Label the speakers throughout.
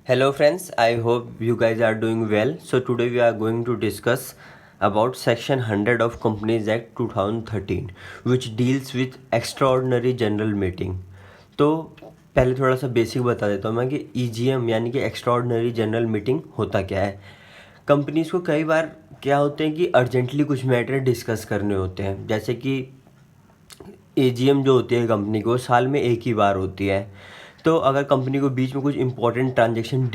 Speaker 1: Hello friends, I hope you guys are doing well. So today we are going to discuss about section 100 of Companies Act 2013 which deals with extraordinary general meeting. तो पहले थोड़ा सा basic बता देता हूँ मैं कि EGM यानी कि एक्स्ट्राऑर्डिनरी जनरल मीटिंग होता क्या है। कंपनीज को कई बार क्या होते हैं कि अर्जेंटली कुछ मैटर डिस्कस करने होते हैं, जैसे कि AGM जो होती है कंपनी को साल में एक ही बार होती है। तो अगर कंपनी को बीच में कुछ इंपॉर्टेंट ट्रांजेक्शन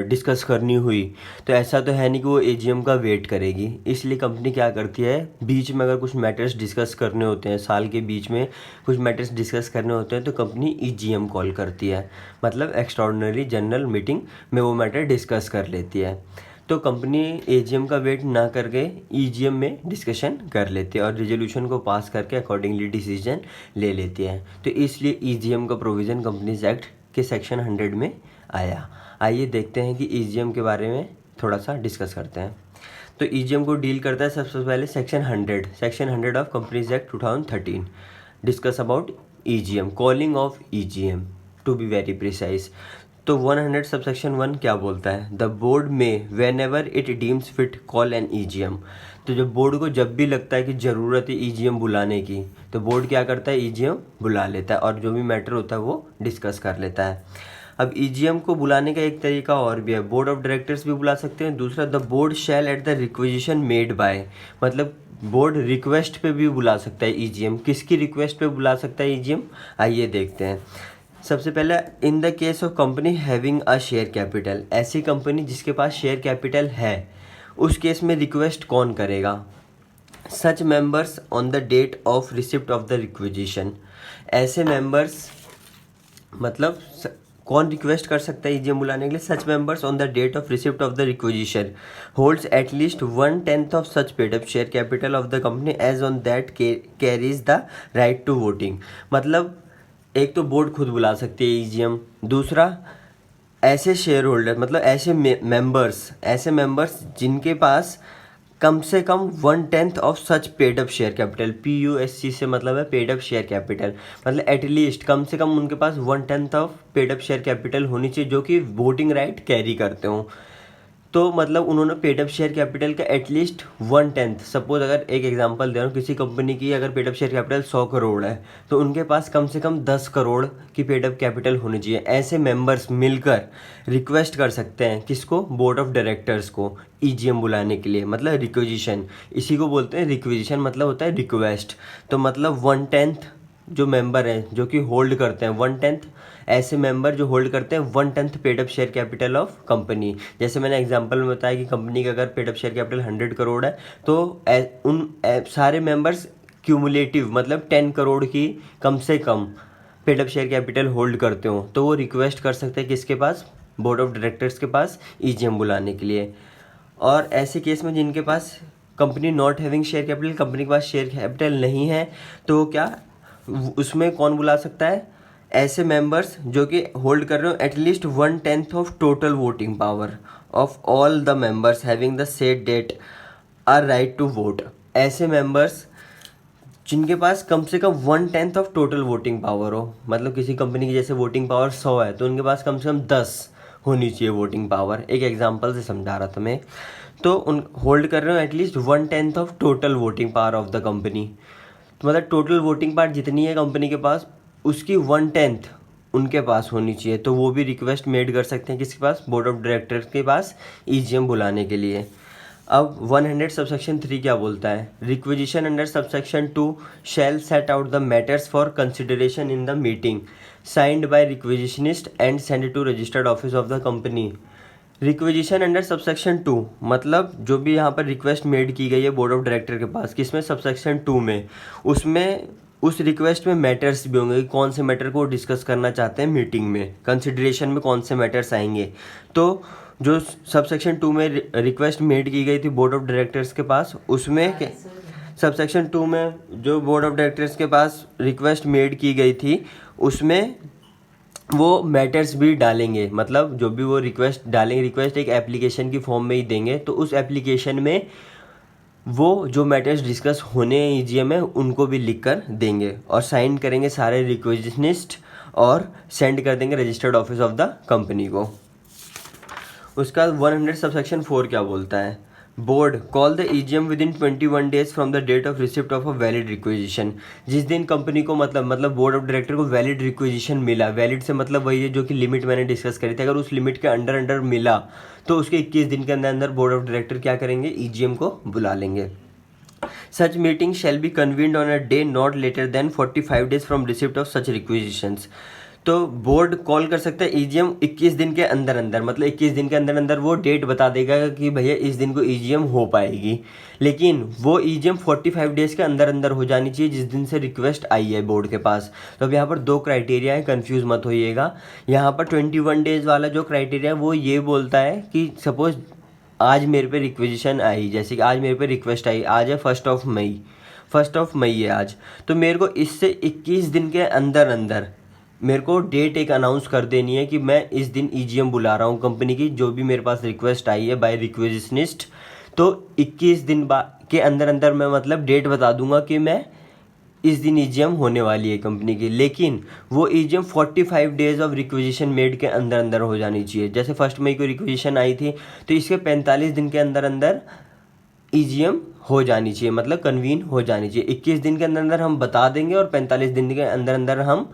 Speaker 1: डिस्कस करनी हुई तो ऐसा तो है नहीं कि वो AGM का वेट करेगी। इसलिए कंपनी क्या करती है, बीच में अगर कुछ मैटर्स डिस्कस करने होते हैं, साल के बीच में कुछ मैटर्स डिस्कस करने होते हैं तो कंपनी EGM कॉल करती है, मतलब एक्स्ट्राऑर्डिनरी जनरल मीटिंग में वो मैटर डिस्कस कर लेती है। तो कंपनी AGM का वेट ना करके EGM में डिस्कशन कर लेती है और रिजोल्यूशन को पास करके अकॉर्डिंगली डिसीजन ले लेती है। तो इसलिए EGM का प्रोविज़न कंपनीज एक्ट के सेक्शन 100 में आया। आइए देखते हैं कि EGM के बारे में थोड़ा सा डिस्कस करते हैं। तो EGM को डील करता है सबसे पहले section 100 of companies act 2013 discuss about EGM, calling of EGM to be very precise. तो 100 सबसेक्शन 1 क्या बोलता है, the board may whenever it deems fit call an EGM। तो जब बोर्ड को जब भी लगता है कि ज़रूरत है EGM बुलाने की तो बोर्ड क्या करता है, EGM बुला लेता है और जो भी मैटर होता है वो डिस्कस कर लेता है। अब EGM को बुलाने का एक तरीका और भी है, बोर्ड ऑफ डायरेक्टर्स भी बुला सकते हैं। दूसरा, the board shell at the requisition made by, मतलब बोर्ड रिक्वेस्ट पे भी बुला सकता है EGM। किसकी रिक्वेस्ट पे बुला सकता है EGM, आइए देखते हैं। सबसे पहले, in the case of company having a share capital, ऐसी कंपनी जिसके पास शेयर कैपिटल है उस केस में रिक्वेस्ट कौन करेगा, such members on the date of receipt of the requisition. ऐसे मेंबर्स मतलब कौन रिक्वेस्ट कर सकता है EGM बुलाने के लिए, such members on the date of receipt of the requisition holds at least 1/10 of such paid up share capital of the company as on that carries the right to voting. मतलब एक तो board खुद बुला सकती है EGM, दूसरा ऐसे share holder मतलब ऐसे मेंबर्स जिनके पास कम से कम 1/10 of such paid up share capital, PUSC से मतलब है पेड अप शेयर कैपिटल, मतलब एटलीस्ट कम से कम उनके पास 1/10 of paid up share capital होनी चाहिए जो कि वोटिंग राइट कैरी करते हों। तो मतलब उन्होंने पेड अप शेयर कैपिटल का एटलीस्ट 1/10, सपोज अगर एक एग्जांपल दे रहा हूँ, किसी कंपनी की अगर paid up share capital 100 crore है तो उनके पास कम से कम 10 करोड़ की पेड अप कैपिटल होनी चाहिए। ऐसे मेंबर्स मिलकर रिक्वेस्ट कर सकते हैं किसको, बोर्ड ऑफ डायरेक्टर्स को EGM बुलाने के लिए, मतलब रिक्वेजिशन। इसी को बोलते हैं रिक्वेजिशन, मतलब होता है रिक्वेस्ट। तो मतलब 1/10 जो मेंबर हैं जो कि होल्ड करते हैं 1/10, ऐसे मेंबर जो होल्ड करते हैं 1/10 paid up share capital of company. जैसे मैंने एग्जांपल में बताया कि कंपनी का अगर paid up share capital 100 crore है तो सारे मेंबर्स क्यूमुलेटिव मतलब 10 करोड़ की कम से कम paid up share capital hold करते हो तो वो रिक्वेस्ट कर सकते हैं किसके पास, बोर्ड ऑफ डायरेक्टर्स के पास EGM बुलाने के लिए। और ऐसे केस में जिनके पास company not having share capital, company के पास शेयर कैपिटल नहीं है, तो क्या उसमें कौन बुला सकता है, ऐसे मेंबर्स जो कि होल्ड कर रहे हो at least 1/10 of total voting power of all the members having the set date are right to vote. ऐसे मेंबर्स जिनके पास कम से कम 1/10 ऑफ टोटल वोटिंग पावर हो, मतलब किसी कंपनी की जैसे वोटिंग पावर 100 है तो उनके पास कम से कम 10 होनी चाहिए वोटिंग पावर। एक एग्जांपल से समझा रहा था मैं। तो उन होल्ड कर रहे हो at least 1/10 of total voting power of the company, तो मतलब टोटल वोटिंग पावर जितनी है कंपनी के पास उसकी 1/10 उनके पास होनी चाहिए। तो वो भी रिक्वेस्ट मेड कर सकते हैं किसके पास, बोर्ड ऑफ डायरेक्टर्स के पास EGM बुलाने के लिए। अब 100 सबसेक्शन 3 क्या बोलता है, requisition under subsection 2 shall set out the matters for consideration in the meeting signed by requisitionist and send to registered office of the company. Requisition under subsection 2 मतलब जो भी यहाँ पर रिक्वेस्ट मेड की गई है बोर्ड ऑफ डायरेक्टर के पास, किसमें, सबसेक्शन 2 में, उसमें उस रिक्वेस्ट में मैटर्स भी होंगे कि कौन से मैटर को डिस्कस करना चाहते हैं मीटिंग में, कंसिडरेशन में कौन से मैटर्स आएंगे। तो जो सबसेक्शन 2 में रिक्वेस्ट मेड की गई थी बोर्ड ऑफ डायरेक्टर्स के पास, उसमें सबसेक्शन 2 में जो बोर्ड ऑफ डायरेक्टर्स के पास रिक्वेस्ट मेड की गई थी उसमें वो मैटर्स भी डालेंगे, मतलब जो भी वो रिक्वेस्ट डालेंगे, रिक्वेस्ट एक एप्लीकेशन की फॉर्म में ही देंगे, तो उस एप्लीकेशन में वो जो मैटर्स डिस्कस होने EGM में उनको भी लिख कर देंगे और साइन करेंगे सारे रिक्वेजनिस्ट और सेंड कर देंगे registered office of the company को। उसका 100 सबसेक्शन 4 क्या बोलता है, board call the EGM within 21 days from the date of receipt of a valid requisition. जिस दिन कंपनी को मतलब बोर्ड ऑफ डायरेक्टर को वैलिड रिक्वेजिशन मिला, वैलिड से मतलब वही है जो कि लिमिट मैंने डिस्कस करी थी, अगर उस लिमिट के अंडर मिला तो उसके 21 दिन के अंदर बोर्ड ऑफ डायरेक्टर क्या करेंगे, ईजीएम को बुला लेंगे। Such meeting shall be convened on a day not later than 45 days from receipt of such requisitions। तो बोर्ड कॉल कर सकता है ईजीएम 21 दिन के अंदर, मतलब 21 दिन के अंदर वो डेट बता देगा कि भैया इस दिन को ईजीएम हो पाएगी, लेकिन वो ईजीएम 45 डेज के अंदर हो जानी चाहिए जिस दिन से रिक्वेस्ट आई है बोर्ड के पास। तो अब यहाँ पर 2 क्राइटेरिया है, कंफ्यूज मत होइएगा। यहाँ पर 21 डेज वाला जो क्राइटेरिया है वो ये बोलता है कि सपोज आज मेरे पे रिक्वेजिशन आई, जैसे कि आज मेरे पे रिक्वेस्ट आई, आज है 1 मई है आज, तो मेरे को इससे 21 दिन के अंदर मेरे को डेट एक अनाउंस कर देनी है कि मैं इस दिन ईजीएम बुला रहा हूँ कंपनी की, जो भी मेरे पास रिक्वेस्ट आई है बाय रिक्वेजिशनिस्ट। तो 21 दिन के अंदर मैं मतलब डेट बता दूंगा कि मैं इस दिन ईजीएम होने वाली है कंपनी की, लेकिन वो EGM 45 days of requisition made के अंदर हो जानी चाहिए। जैसे 1 मई को रिक्वेजिशन आई थी तो इसके 45 दिन के अंदर ईजीएम हो जानी चाहिए, मतलब कन्वीन हो जानी चाहिए। 21 दिन के अंदर हम बता देंगे और 45 दिन के अंदर हम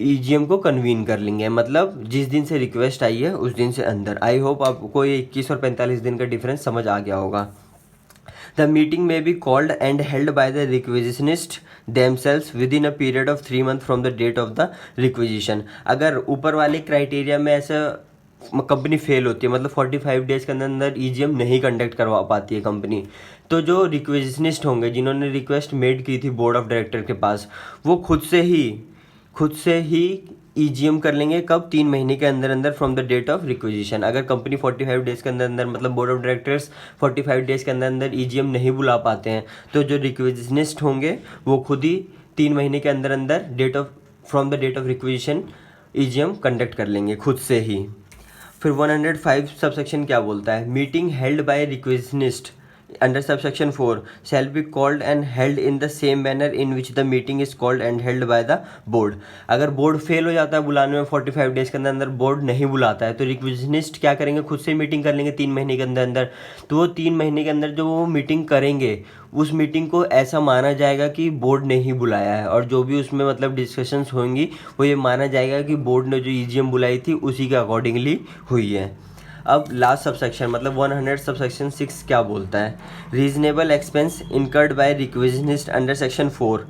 Speaker 1: ईजीएम को कन्वीन कर लेंगे, मतलब जिस दिन से रिक्वेस्ट आई है उस दिन से अंदर। आई होप आपको ये 21 और 45 दिन का डिफरेंस समझ आ गया होगा। The meeting may be called and held by the requisitionist themselves within a period of 3 months from the date of the requisition। अगर ऊपर वाले क्राइटेरिया में ऐसा कंपनी फेल होती है, मतलब 45 डेज के अंदर ईजीएम नहीं कंडक्ट करवा पाती है कंपनी, तो जो रिक्वेजिशनिस्ट होंगे जिन्होंने रिक्वेस्ट मेड की थी बोर्ड ऑफ डायरेक्टर के पास, वो खुद से ही ईजीएम कर लेंगे। कब? 3 महीने के अंदर from the date of requisition. अगर कंपनी 45 डेज के अंदर मतलब बोर्ड ऑफ डायरेक्टर्स 45 डेज के अंदर ईजीएम नहीं बुला पाते हैं, तो जो रिक्वेजिशनिस्ट होंगे वो खुद ही 3 महीने के अंदर from the date of requisition EGM conduct कर लेंगे खुद से ही। फिर 105 सबसेक्शन क्या बोलता है, meeting held by requisitionist under subsection 4 shall be called and held in the same manner in which the meeting is called and held by the board। अगर board fail हो जाता है बुलाने में, 45 डेज के अंदर बोर्ड नहीं बुलाता है, तो रिक्वेजिशनिस्ट क्या करेंगे, खुद से मीटिंग कर लेंगे 3 महीने के अंदर। तो वो 3 महीने के अंदर जो वो मीटिंग करेंगे उस मीटिंग को ऐसा माना जाएगा कि बोर्ड ने ही बुलाया है, और जो भी उसमें मतलब डिस्कशंस होंगी वो ये माना जाएगा कि बोर्ड ने जो ईजीएम बुलाई थी उसी के अकॉर्डिंगली हुई है। अब लास्ट सबसेक्शन मतलब 100 सबसेक्शन 6 क्या बोलता है, reasonable expense incurred by requisitionist under section 4।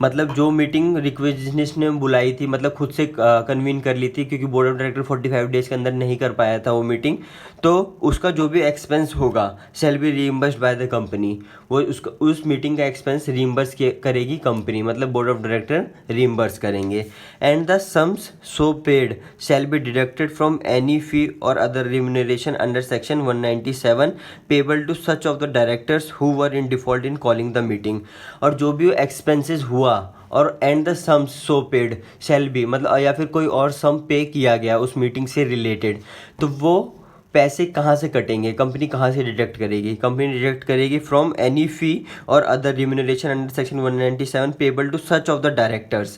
Speaker 1: मतलब जो मीटिंग रिक्वेजिशनिस्ट ने बुलाई थी, मतलब खुद से कन्वीन कर ली थी, क्योंकि बोर्ड ऑफ डायरेक्टर 45 डेज के अंदर नहीं कर पाया था वो मीटिंग, तो उसका जो भी एक्सपेंस होगा shall be reimbursed by the company. वो उस मीटिंग का एक्सपेंस रीइंबर्स करेगी कंपनी, मतलब बोर्ड ऑफ डायरेक्टर रीइंबर्स करेंगे। And the sums so paid shall be deducted from any fee और other remuneration under section 197 payable to such of the directors who were in default in calling the meeting. और जो भी expenses हुआ और and the sums so paid shall be, मतलब या फिर कोई और सम पे किया गया उस मीटिंग से रिलेटेड, तो वो पैसे कहाँ से कटेंगे, कंपनी कहाँ से डिडक्ट करेगी, कंपनी डिडक्ट करेगी फ्रॉम एनी फी और other remuneration under section 197 payable to such of the directors.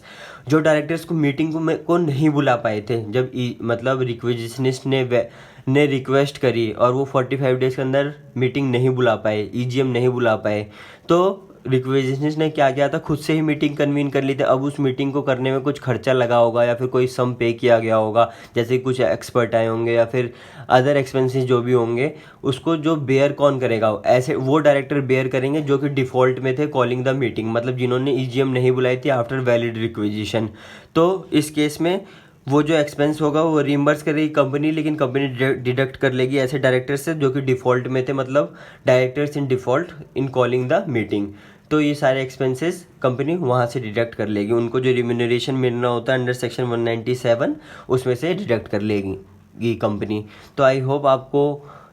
Speaker 1: जो डायरेक्टर्स को मीटिंग को नहीं बुला पाए थे, जब मतलब रिक्वेजिशनिस्ट ने रिक्वेस्ट करी और वो 45 डेज के अंदर मीटिंग नहीं बुला पाए, ईजीएम नहीं बुला पाए, तो रिक्वेजिशनिस्ट ने क्या किया था, खुद से ही मीटिंग कन्वीन कर ली थी। अब उस मीटिंग को करने में कुछ खर्चा लगा होगा या फिर कोई सम पे किया गया होगा, जैसे कुछ एक्सपर्ट आए होंगे या फिर अदर एक्सपेंसेस जो भी होंगे, उसको जो बेयर कौन करेगा, ऐसे वो डायरेक्टर बेयर करेंगे जो कि डिफ़ॉल्ट में थे कॉलिंग द मीटिंग, मतलब जिन्होंने ईजीएम नहीं बुलाई थी आफ्टर वैलिड रिक्वेजिशन। तो इस केस में वो जो एक्सपेंस होगा वो रिइंबर्स करेगी कंपनी, लेकिन कंपनी डिडक्ट कर लेगी ऐसे डायरेक्टर्स से जो कि डिफ़ॉल्ट में थे, मतलब directors in default in calling the meeting. तो ये सारे एक्सपेंसेस कंपनी वहाँ से डिडक्ट कर लेगी, उनको जो रिम्यूनरेशन मिलना होता है अंडर सेक्शन 197 उसमें से डिडक्ट कर लेगी कंपनी। तो आई होप आपको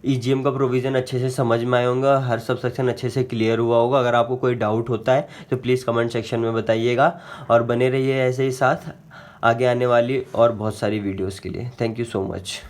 Speaker 1: ईजीएम का प्रोविज़न अच्छे से समझ में आया होगा, हर सब सेक्शन अच्छे से क्लियर हुआ होगा। अगर आपको कोई डाउट होता है तो प्लीज़ कमेंट सेक्शन में बताइएगा, और बने रहिए ऐसे ही साथ आगे आने वाली और बहुत सारी वीडियोस के लिए। Thank you so much.